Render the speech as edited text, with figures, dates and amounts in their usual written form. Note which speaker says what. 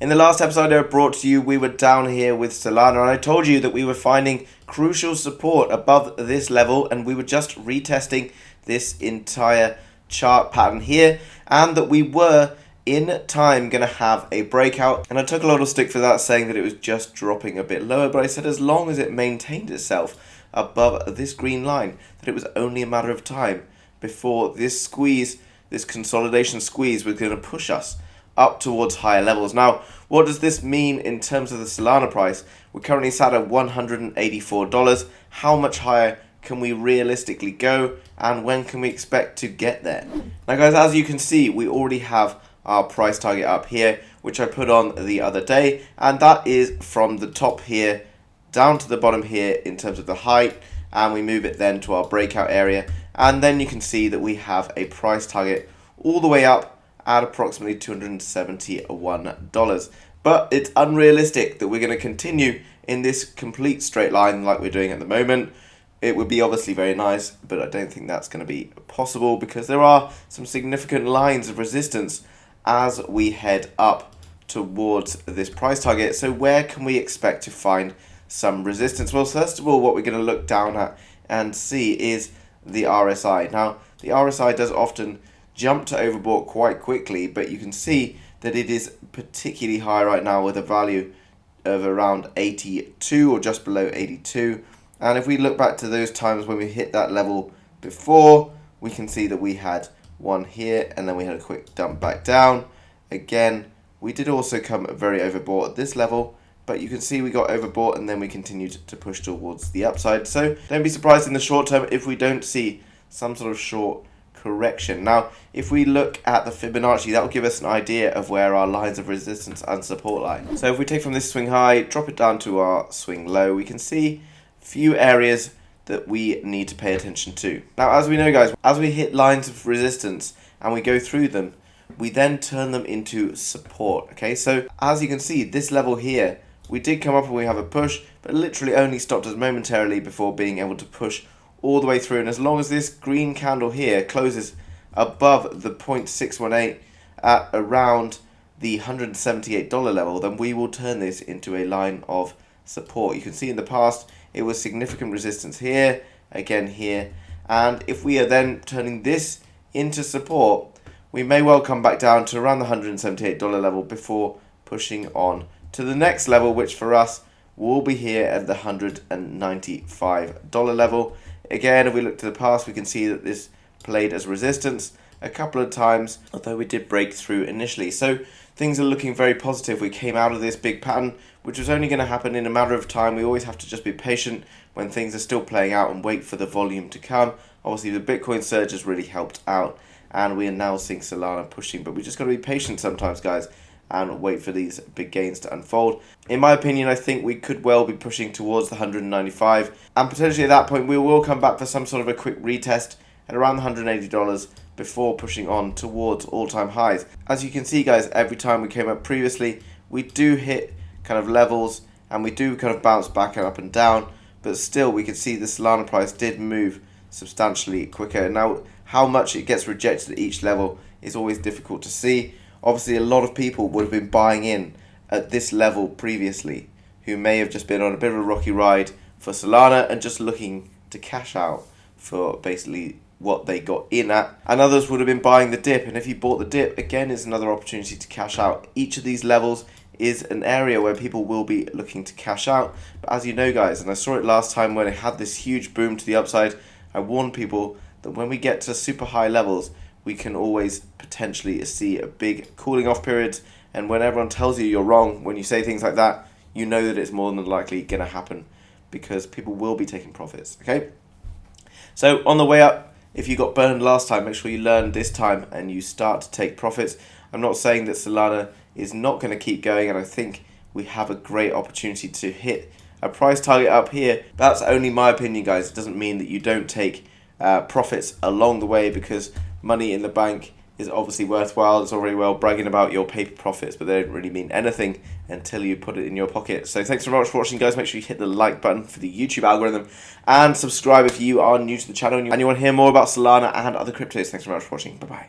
Speaker 1: In the last episode I brought to you, we were down here with Solana, and I told you that we were finding crucial support above this level, and we were just retesting this entire chart pattern here, and that we were in time going to have a breakout. And I took a lot of stick for that, saying that it was just dropping a bit lower, but I said as long as it maintained itself above this green line, that it was only a matter of time before this squeeze, this consolidation squeeze, was going to push us up towards higher levels. Now, what does this mean in terms of the Solana price? We're currently sat at $184. How much higher can we realistically go, and when can we expect to get there? Now guys, as you can see, we already have our price target up here, which I put on the other day, and that is from the top here down to the bottom here in terms of the height, and we move it then to our breakout area, and then you can see that we have a price target all the way up at approximately $271. But it's unrealistic that we're going to continue in this complete straight line like we're doing at the moment. It would be obviously very nice, but I don't think that's going to be possible because there are some significant lines of resistance as we head up towards this price target. So where can we expect to find some resistance? Well, first of all, what we're going to look down at and see is the RSI. Now, the RSI does often jump to overbought quite quickly, but you can see that it is particularly high right now with a value of around 82 or just below 82. And if we look back to those times when we hit that level before, we can see that we had one here and then we had a quick dump back down. Again, we did also come very overbought at this level, but you can see we got overbought and then we continued to push towards the upside. So don't be surprised in the short term if we don't see some sort of short correction. Now, if we look at the Fibonacci, that will give us an idea of where our lines of resistance and support lie. So if we take from this swing high, drop it down to our swing low, we can see a few areas that we need to pay attention to. Now, as we know, guys, as we hit lines of resistance and we go through them, we then turn them into support. Okay, so as you can see, this level here, we did come up and we have a push, but literally only stopped us momentarily before being able to push all the way through. And as long as this green candle here closes above the 0.618 at around the $178 level, then we will turn this into a line of support. You can see in the past it was significant resistance here, again here, and if we are then turning this into support, we may well come back down to around the $178 level before pushing on to the next level, which for us will be here at the $195 level. Again, if we look to the past, we can see that this played as resistance a couple of times, although we did break through initially. So things are looking very positive. We came out of this big pattern, which was only going to happen in a matter of time. We always have to just be patient when things are still playing out and wait for the volume to come. Obviously, the Bitcoin surge has really helped out, and we are now seeing Solana pushing, but we just got to be patient sometimes, guys, and wait for these big gains to unfold. In my opinion, I think we could well be pushing towards the 195, and potentially at that point we will come back for some sort of a quick retest at around the $180 before pushing on towards all-time highs. As you can see, guys, every time we came up previously, we do hit kind of levels and we do kind of bounce back and up and down, but still we can see the Solana price did move substantially quicker. Now, how much it gets rejected at each level is always difficult to see. Obviously, a lot of people would have been buying in at this level previously who may have just been on a bit of a rocky ride for Solana and just looking to cash out for basically what they got in at. And others would have been buying the dip. And if you bought the dip, again, is another opportunity to cash out. Each of these levels is an area where people will be looking to cash out. But as you know, guys, and I saw it last time when it had this huge boom to the upside, I warned people that when we get to super high levels, we can always potentially see a big cooling off period. And when everyone tells you you're wrong, when you say things like that, you know that it's more than likely going to happen because people will be taking profits, okay? So on the way up, if you got burned last time, make sure you learn this time and you start to take profits. I'm not saying that Solana is not going to keep going, and I think we have a great opportunity to hit a price target up here. That's only my opinion, guys. It doesn't mean that you don't take profits along the way, because money in the bank is obviously worthwhile. It's all very well bragging about your paper profits, but they don't really mean anything until you put it in your pocket. So thanks so much for watching, guys. Make sure you hit the like button for the YouTube algorithm and subscribe if you are new to the channel and you want to hear more about Solana and other cryptos. Thanks so much for watching. Bye-bye.